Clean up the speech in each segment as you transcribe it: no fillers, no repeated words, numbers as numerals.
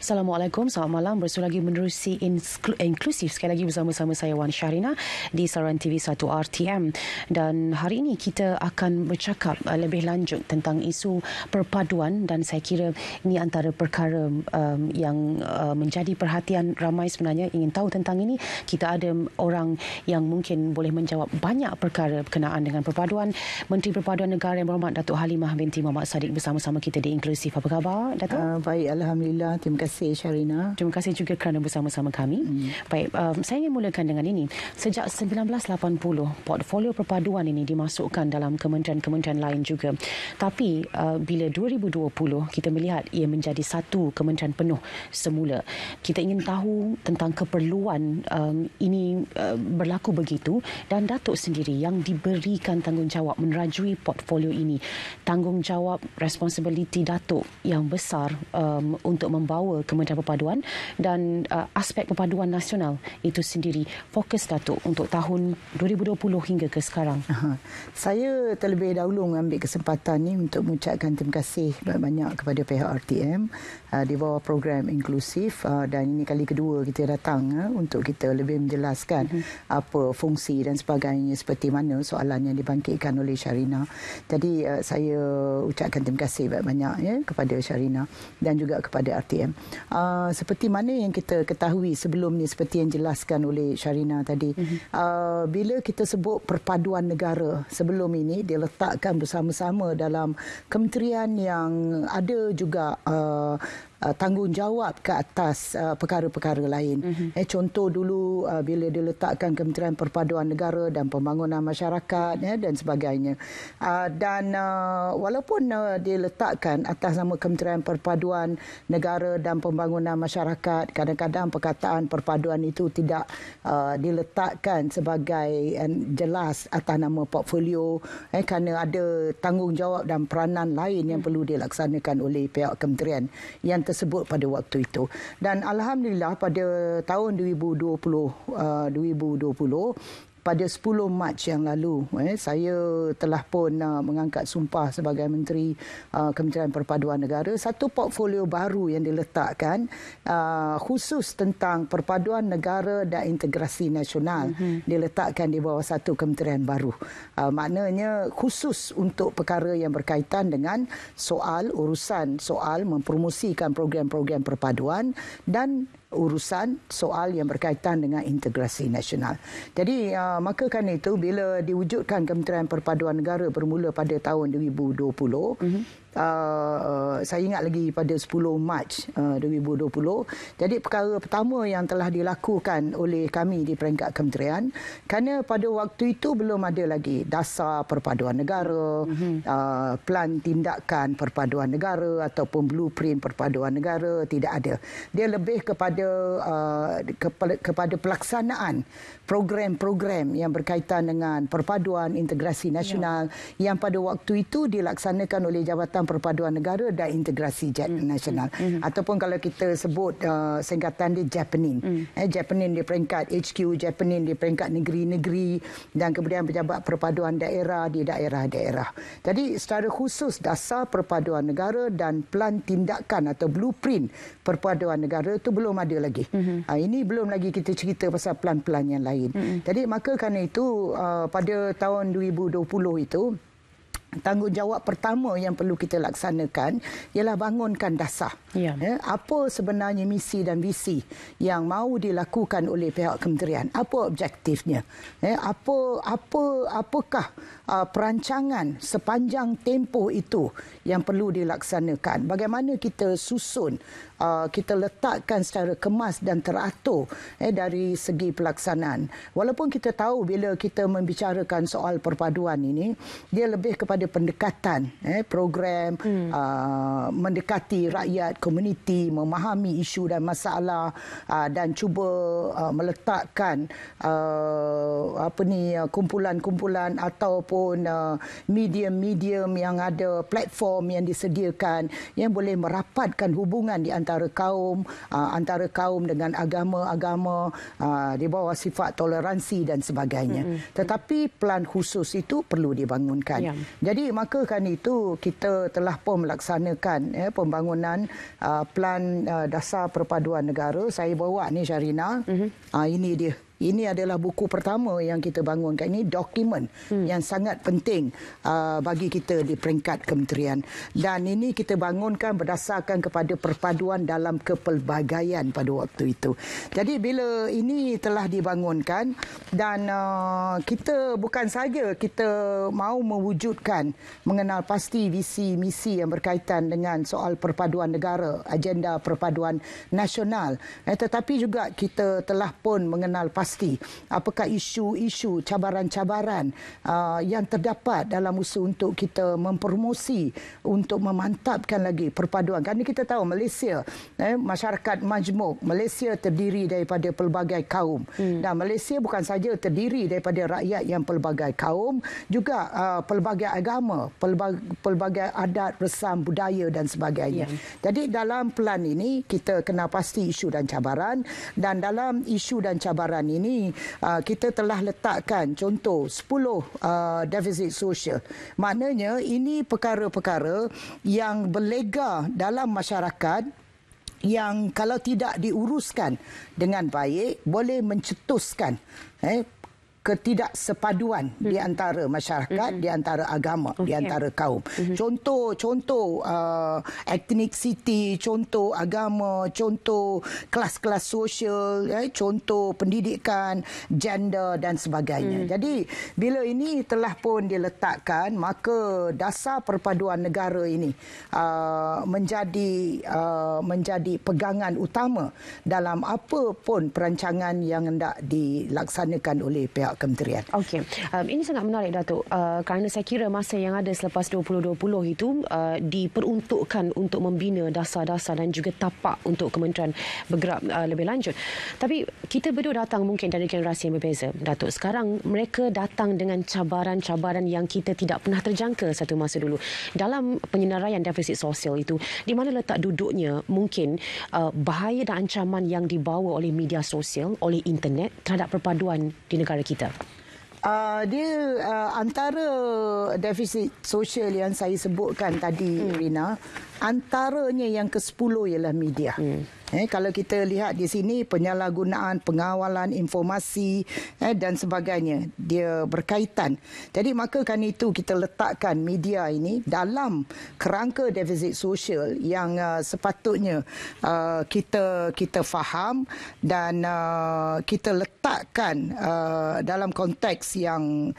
Assalamualaikum, selamat malam. Bersua lagi menerusi inklusif sekali lagi bersama-sama saya Wan Syahrina di saluran TV 1 RTM. Dan hari ini kita akan bercakap lebih lanjut tentang isu perpaduan, dan saya kira ini antara perkara yang menjadi perhatian ramai sebenarnya ingin tahu tentang ini. Kita ada orang yang mungkin boleh menjawab banyak perkara berkenaan dengan perpaduan. Menteri Perpaduan Negara Yang Berhormat Datuk Halimah binti Muhammad Sadiq bersama-sama kita di Inklusif. Apa khabar, Datuk? Baik, Alhamdulillah. Terima kasih, Syahrina. Terima kasih juga kerana bersama-sama kami. Baik, saya ingin mulakan dengan ini. Sejak 1980, portfolio perpaduan ini dimasukkan dalam kementerian-kementerian lain juga. Tapi bila 2020, kita melihat ia menjadi satu kementerian penuh semula. Kita ingin tahu tentang keperluan ini berlaku begitu, dan Datuk sendiri yang diberikan tanggungjawab menerajui portfolio ini. Tanggungjawab, responsibiliti Datuk yang besar untuk membawa Kementerian Perpaduan dan aspek perpaduan nasional itu sendiri. Fokus Datuk untuk tahun 2020 hingga ke sekarang. Saya terlebih dahulu mengambil kesempatan ini untuk mengucapkan terima kasih banyak kepada pihak RTM di bawah program inklusif, dan ini kali kedua kita datang untuk kita lebih menjelaskan apa fungsi dan sebagainya, seperti mana soalan yang dibangkitkan oleh Syahrina. Jadi saya ucapkan terima kasih banyak kepada Syahrina dan juga kepada RTM. Seperti mana yang kita ketahui sebelum ni, seperti yang dijelaskan oleh Syahrina tadi, bila kita sebut perpaduan negara, sebelum ini diletakkan bersama-sama dalam kementerian yang ada juga tanggungjawab ke atas perkara-perkara lain. Contoh dulu bila diletakkan Kementerian Perpaduan Negara dan Pembangunan Masyarakat dan sebagainya. Dan walaupun diletakkan atas nama Kementerian Perpaduan Negara dan Pembangunan Masyarakat, kadang-kadang perkataan perpaduan itu tidak diletakkan sebagai jelas atas nama portfolio, kerana ada tanggungjawab dan peranan lain yang perlu dilaksanakan oleh pihak kementerian yang tersebut pada waktu itu. Dan alhamdulillah pada tahun 2020 pada 10 Mac yang lalu, saya telah pun mengangkat sumpah sebagai Menteri Kementerian Perpaduan Negara. Satu portfolio baru yang diletakkan khusus tentang perpaduan negara dan integrasi nasional diletakkan di bawah satu kementerian baru. Maknanya khusus untuk perkara yang berkaitan dengan urusan soal mempromosikan program-program perpaduan dan urusan soal yang berkaitan dengan integrasi nasional. Jadi maka kerana itu bila diwujudkan Kementerian Perpaduan Negara bermula pada tahun 2020, saya ingat lagi pada 10 Mac 2020. Jadi perkara pertama yang telah dilakukan oleh kami di peringkat kementerian, kerana pada waktu itu belum ada lagi dasar perpaduan negara, plan tindakan perpaduan negara ataupun blueprint perpaduan negara, tidak ada. Dia lebih kepada pelaksanaan program-program yang berkaitan dengan perpaduan integrasi nasional yang pada waktu itu dilaksanakan oleh Jabatan Perpaduan Negara dan Integrasi Nasional, ataupun kalau kita sebut singkatan dia Japanin. Japanin di peringkat HQ, Japanin di peringkat negeri-negeri, dan kemudian pejabat perpaduan daerah di daerah-daerah. Jadi secara khusus dasar perpaduan negara dan plan tindakan atau blueprint perpaduan negara itu belum ada lagi. Ini belum lagi kita cerita pasal plan-plan yang lain. Jadi maka kerana itu pada tahun 2020 itu tanggungjawab pertama yang perlu kita laksanakan ialah bangunkan dasar. Apa sebenarnya misi dan visi yang mahu dilakukan oleh pihak kementerian? Apa objektifnya? Apakah perancangan sepanjang tempoh itu yang perlu dilaksanakan? Bagaimana kita susun, kita letakkan secara kemas dan teratur dari segi pelaksanaan. Walaupun kita tahu bila kita membicarakan soal perpaduan ini, dia lebih kepada pendekatan program, mendekati rakyat, komuniti, memahami isu dan masalah, dan cuba meletakkan kumpulan-kumpulan ataupun medium-medium yang ada, platform yang disediakan yang boleh merapatkan hubungan di antara kaum dengan agama-agama di bawah sifat toleransi dan sebagainya. Tetapi plan khusus itu perlu dibangunkan. Jadi Jadi maka kan itu kita telah pun melaksanakan pembangunan Pelan Dasar Perpaduan Negara. Saya bawa ni Sharina. Ini dia. Ini adalah buku pertama yang kita bangunkan. Ini dokumen yang sangat penting bagi kita di peringkat kementerian. Dan ini kita bangunkan berdasarkan kepada perpaduan dalam kepelbagaian pada waktu itu. Jadi bila ini telah dibangunkan dan kita bukan saja kita mahu mewujudkan mengenal pasti visi misi yang berkaitan dengan soal perpaduan negara, agenda perpaduan nasional, tetapi juga kita telah pun mengenal pasti apakah isu-isu cabaran-cabaran yang terdapat dalam usaha untuk kita mempromosi untuk memantapkan lagi perpaduan. Kerana kita tahu Malaysia masyarakat majmuk, Malaysia terdiri daripada pelbagai kaum dan Malaysia bukan saja terdiri daripada rakyat yang pelbagai kaum, juga pelbagai agama, pelbagai adat, resam, budaya dan sebagainya. Jadi dalam pelan ini kita kena pasti isu dan cabaran, dan dalam isu dan cabaran ini kita telah letakkan contoh 10 defisit sosial. Maknanya ini perkara-perkara yang berlega dalam masyarakat yang kalau tidak diuruskan dengan baik boleh mencetuskan ketidaksepaduan di antara masyarakat, di antara agama, di antara kaum. Contoh ethnicity, contoh agama, contoh kelas-kelas sosial, contoh pendidikan, gender dan sebagainya. Jadi bila ini telah pun diletakkan, maka dasar perpaduan negara ini menjadi pegangan utama dalam apa pun perancangan yang hendak dilaksanakan oleh pihak kementerian. Okey. Ini sangat menarik, Datuk. Kerana saya kira masa yang ada selepas 2020 itu diperuntukkan untuk membina dasar-dasar dan juga tapak untuk kementerian bergerak lebih lanjut. Tapi kita berdua datang mungkin dari generasi yang berbeza, Datuk. Sekarang mereka datang dengan cabaran-cabaran yang kita tidak pernah terjangka satu masa dulu. Dalam penyenaraian defisit sosial itu, di mana letak duduknya mungkin bahaya dan ancaman yang dibawa oleh media sosial, oleh internet terhadap perpaduan di negara kita? Dia antara defisit sosial yang saya sebutkan tadi, Rina, antaranya yang ke-10 ialah media. Kalau kita lihat di sini penyalahgunaan, pengawalan informasi dan sebagainya, dia berkaitan. Jadi maka kan itu kita letakkan media ini dalam kerangka defisit sosial yang sepatutnya kita faham dan kita letakkan dalam konteks yang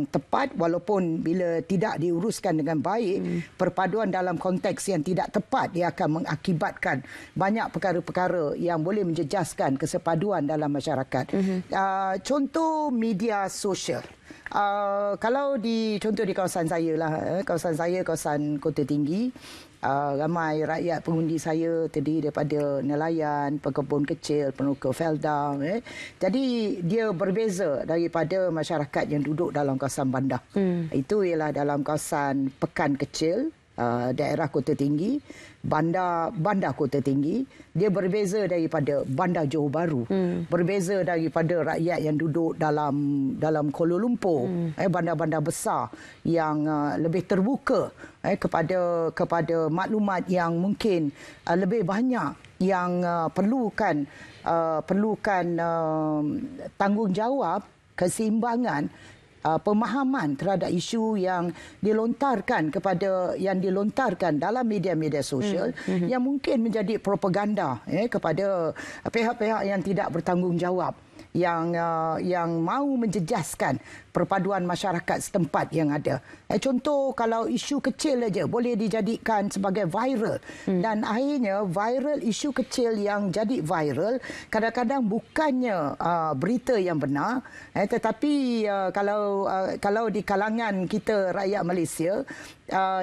tepat, walaupun bila tidak diuruskan dengan baik, perpaduan dalam konteks yang tidak tepat dia akan mengakibatkan banyak perkara-perkara yang boleh menjejaskan kesepaduan dalam masyarakat. Contoh media sosial. Kalau contoh di kawasan saya lah, kawasan Kota Tinggi, ramai rakyat pengundi saya terdiri daripada nelayan, pekebun kecil, penuka felda. Jadi dia berbeza daripada masyarakat yang duduk dalam kawasan bandar. Itu ialah dalam kawasan pekan kecil, daerah Kota Tinggi, bandar Kota Tinggi. Dia berbeza daripada bandar Johor Bahru, berbeza daripada rakyat yang duduk dalam Kuala Lumpur, bandar-bandar besar yang lebih terbuka kepada maklumat yang mungkin lebih banyak, yang perlukan tanggungjawab, keseimbangan, pemahaman terhadap isu yang dilontarkan dalam media-media sosial yang mungkin menjadi propaganda kepada pihak-pihak yang tidak bertanggungjawab, yang mahu menjejaskan perpaduan masyarakat setempat yang ada. Contoh, kalau isu kecil saja boleh dijadikan sebagai viral, dan akhirnya isu kecil yang jadi viral kadang-kadang bukannya berita yang benar, tetapi kalau di kalangan kita rakyat Malaysia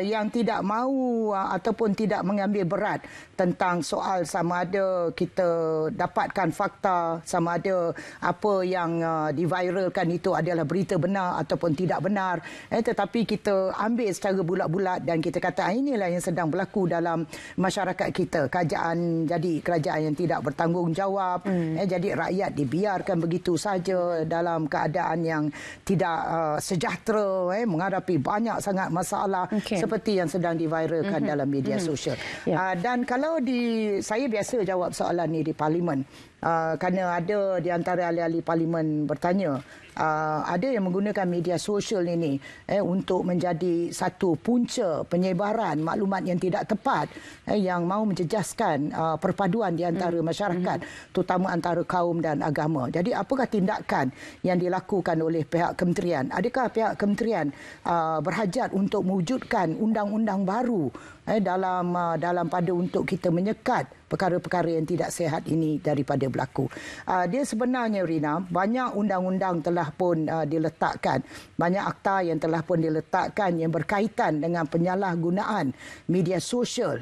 yang tidak mahu ataupun tidak mengambil berat tentang soal sama ada kita dapatkan fakta, sama ada apa yang diviralkan itu adalah berita benar ataupun tidak benar, tetapi kita ambil secara bulat-bulat dan kita kata inilah yang sedang berlaku dalam masyarakat kita. Kerajaan jadi kerajaan yang tidak bertanggungjawab, jadi rakyat dibiarkan begitu saja dalam keadaan yang tidak sejahtera, menghadapi banyak sangat masalah seperti yang sedang diviralkan dalam media sosial. Dan kalau saya biasa jawab soalan ni di Parlimen, kerana ada di antara ahli-ahli Parlimen bertanya, ada yang menggunakan media sosial ini untuk menjadi satu punca penyebaran maklumat yang tidak tepat, yang mahu menjejaskan perpaduan di antara masyarakat, terutama antara kaum dan agama. Jadi apakah tindakan yang dilakukan oleh pihak kementerian? Adakah pihak kementerian berhajat untuk mewujudkan undang-undang baru dalam pada untuk kita menyekat perkara-perkara yang tidak sihat ini daripada berlaku? Dia sebenarnya, Rina, banyak undang-undang telah pun diletakkan, banyak akta yang telah pun diletakkan yang berkaitan dengan penyalahgunaan media sosial,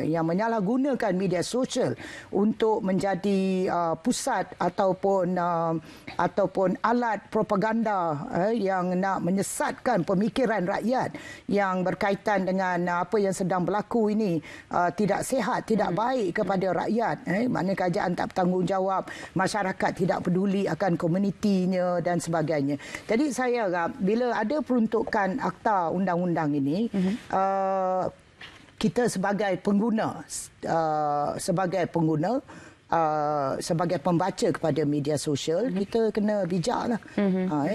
yang menyalahgunakan media sosial untuk menjadi pusat ataupun alat propaganda yang nak menyesatkan pemikiran rakyat yang berkaitan dengan apa yang sedang berlaku ini tidak sihat, tidak baik kepada rakyat. Maknanya kerajaan tak bertanggungjawab, masyarakat tidak peduli akan komunitinya dan sebagainya. Jadi saya harap bila ada peruntukan akta undang-undang ini, kita sebagai pengguna, sebagai pembaca kepada media sosial, kita kena bijaklah.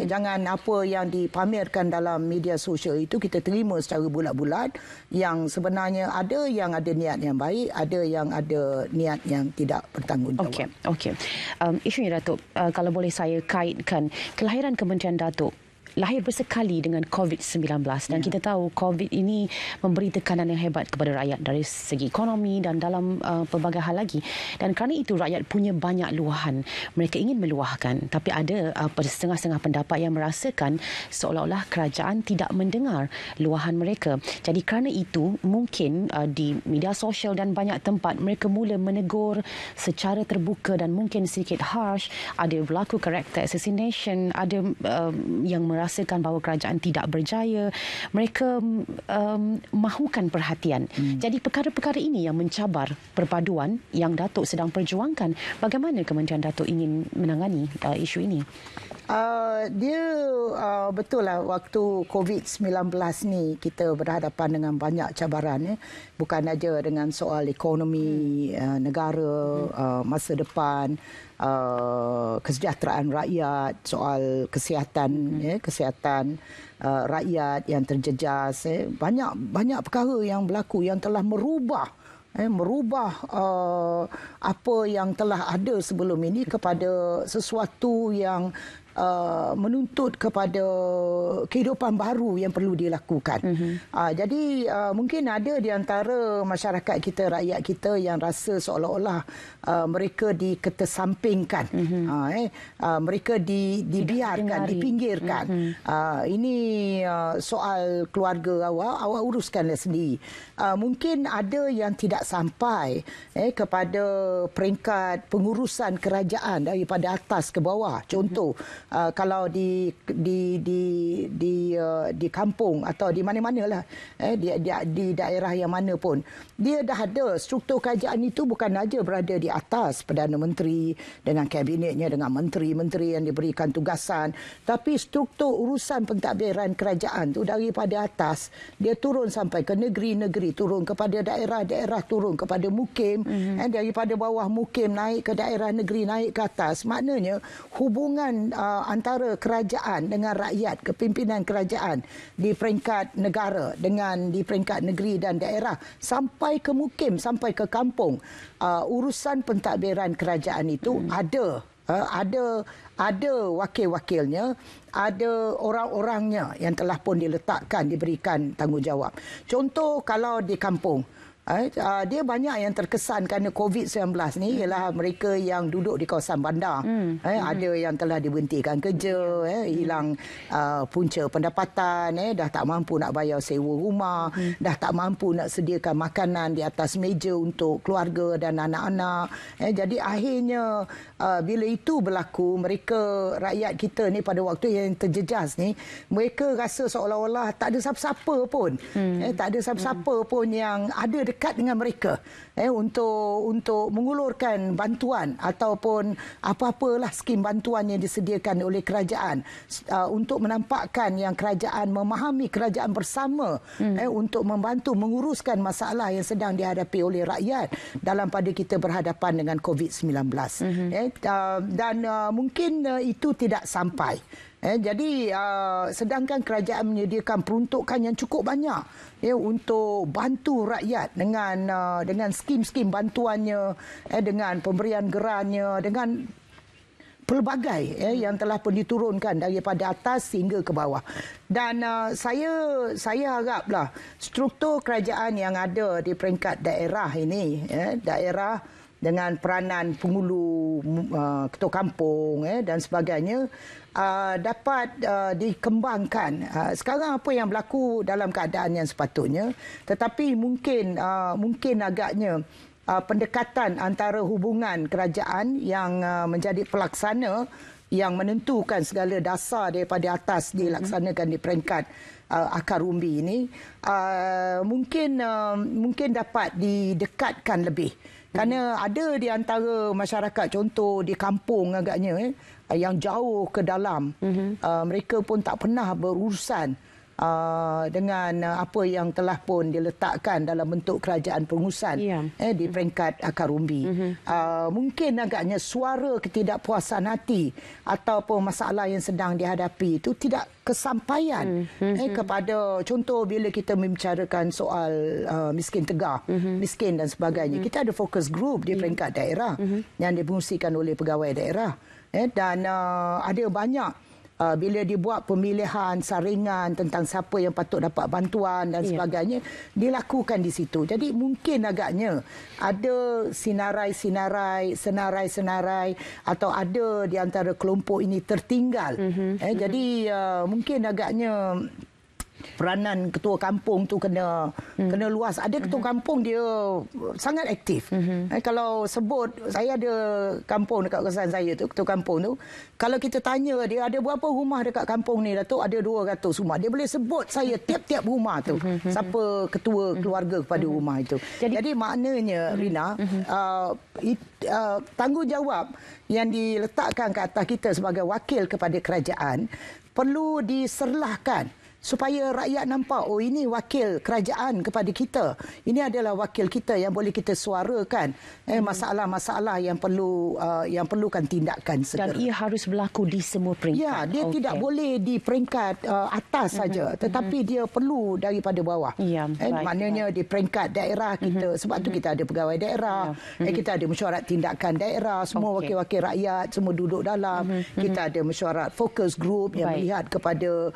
Jangan apa yang dipamerkan dalam media sosial itu kita terima secara bulat-bulat, yang sebenarnya ada yang ada niat yang baik, ada yang ada niat yang tidak bertanggungjawab. Okey. Isunya, Datuk, kalau boleh saya kaitkan kelahiran Kementerian Datuk lahir bersekali dengan COVID-19 dan kita tahu COVID ini memberi tekanan yang hebat kepada rakyat dari segi ekonomi dan dalam pelbagai hal lagi. Dan kerana itu rakyat punya banyak luahan. Mereka ingin meluahkan, tapi ada setengah-setengah pendapat yang merasakan seolah-olah kerajaan tidak mendengar luahan mereka. Jadi kerana itu mungkin di media sosial dan banyak tempat mereka mula menegur secara terbuka dan mungkin sedikit harsh. Ada berlaku character assassination, ada yang merasakan bahawa kerajaan tidak berjaya. Mereka mahukan perhatian. Jadi perkara-perkara ini yang mencabar perpaduan yang Datuk sedang perjuangkan. Bagaimana Kementerian Datuk ingin menangani isu ini? Dia betul lah, waktu COVID-19 ni kita berhadapan dengan banyak cabaran, bukan saja dengan soal ekonomi negara, masa depan, kesejahteraan rakyat, soal kesihatan, kesihatan rakyat yang terjejas, banyak perkara yang berlaku yang telah merubah apa yang telah ada sebelum ini kepada sesuatu yang menuntut kepada kehidupan baru yang perlu dilakukan. Jadi mungkin ada di antara masyarakat kita, rakyat kita yang rasa seolah-olah mereka diketesampingkan, mereka dibiarkan, dipinggirkan. Ini soal keluarga awak uruskanlah sendiri. Mungkin ada yang tidak sampai kepada peringkat pengurusan kerajaan daripada atas ke bawah. Contoh, kalau di kampung atau di mana-mana lah, di daerah yang mana pun, dia dah ada struktur kerajaan itu, bukan saja berada di atas Perdana Menteri dengan kabinetnya, dengan menteri-menteri yang diberikan tugasan, tapi struktur urusan pentadbiran kerajaan tu daripada atas dia turun sampai ke negeri-negeri, turun kepada daerah-daerah, turun kepada mukim, daripada bawah mukim naik ke daerah negeri, naik ke atas. Maknanya hubungan antara kerajaan dengan rakyat, kepimpinan kerajaan di peringkat negara dengan di peringkat negeri dan daerah sampai ke mukim, sampai ke kampung, urusan pentadbiran kerajaan itu ada wakil-wakilnya, ada orang-orangnya yang telah pun diletakkan, diberikan tanggungjawab. Contoh, kalau di kampung, Dia banyak yang terkesan kerana COVID-19 ni ialah mereka yang duduk di kawasan bandar. Ada yang telah diberhentikan kerja, hilang punca pendapatan, dah tak mampu nak bayar sewa rumah, dah tak mampu nak sediakan makanan di atas meja untuk keluarga dan anak-anak. Jadi akhirnya bila itu berlaku, mereka rakyat kita ni pada waktu yang terjejas ni, mereka rasa seolah-olah tak ada siapa-siapa pun. Tak ada siapa-siapa pun yang ada dekat dengan mereka untuk mengulurkan bantuan ataupun apa-apalah skim bantuan yang disediakan oleh kerajaan untuk menampakkan yang kerajaan memahami kerajaan bersama untuk membantu menguruskan masalah yang sedang dihadapi oleh rakyat dalam pada kita berhadapan dengan COVID-19. Dan mungkin itu tidak sampai. Jadi sedangkan kerajaan menyediakan peruntukan yang cukup banyak untuk bantu rakyat dengan skim-skim bantuannya, dengan pemberian gerannya, dengan pelbagai yang telah pun diturunkan daripada atas hingga ke bawah. Dan saya haraplah struktur kerajaan yang ada di peringkat daerah ini, daerah dengan peranan penghulu, ketua kampung dan sebagainya, dapat dikembangkan. Sekarang apa yang berlaku dalam keadaan yang sepatutnya, tetapi mungkin agaknya pendekatan antara hubungan kerajaan yang menjadi pelaksana yang menentukan segala dasar daripada atas dilaksanakan di peringkat akar umbi ini, mungkin dapat didekatkan lebih. Kerana ada di antara masyarakat, contoh di kampung agaknya, yang jauh ke dalam, mereka pun tak pernah berurusan dengan apa yang telah pun diletakkan dalam bentuk kerajaan pengurusan di peringkat akar umbi. Mungkin agaknya suara ketidakpuasan hati ataupun masalah yang sedang dihadapi itu tidak kesampaian kepada, contoh bila kita membicarakan soal miskin tegar, miskin dan sebagainya. Kita ada fokus group di peringkat daerah yang dipengurusikan oleh pegawai daerah. Dan ada banyak bila dibuat pemilihan saringan tentang siapa yang patut dapat bantuan dan sebagainya, dilakukan di situ. Jadi mungkin agaknya ada senarai-senarai atau ada di antara kelompok ini tertinggal. Jadi mungkin agaknya peranan ketua kampung tu kena luas. Ada ketua kampung dia sangat aktif. Kalau sebut, saya ada kampung dekat kawasan saya tu, ketua kampung tu, kalau kita tanya dia ada berapa rumah dekat kampung ni, Datuk, ada 200 rumah. Dia boleh sebut saya tiap-tiap rumah tu, siapa ketua keluarga kepada rumah itu. Jadi maknanya Rina, tanggungjawab yang diletakkan ke atas kita sebagai wakil kepada kerajaan perlu diserlahkan supaya rakyat nampak, oh ini wakil kerajaan kepada kita. Ini adalah wakil kita yang boleh kita suarakan masalah-masalah yang perlukan tindakan segera. Dan ia harus berlaku di semua peringkat. Ya, dia tidak boleh di peringkat atas saja, tetapi dia perlu daripada bawah. Maknanya di peringkat daerah kita, sebab tu kita ada pegawai daerah, kita ada mesyuarat tindakan daerah, semua wakil-wakil rakyat semua duduk dalam. Kita ada mesyuarat fokus group yang melihat kepada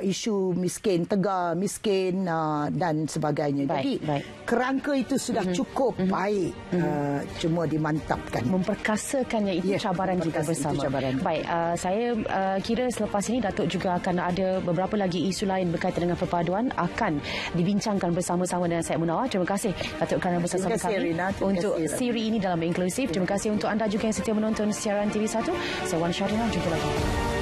isu miskin tegar, miskin dan sebagainya. Jadi kerangka itu sudah cukup baik, cuma dimantapkan. Memperkasakannya itu cabaran kita bersama. Baik, saya kira selepas ini Datuk juga akan ada beberapa lagi isu lain berkaitan dengan perpaduan akan dibincangkan bersama-sama dengan Syed Munawar. Terima kasih Datuk kerana bersama kami untuk siri ini dalam Inklusif. Terima kasih untuk anda juga yang setia menonton siaran TV1. Saya Wan Syarina, jumpa lagi.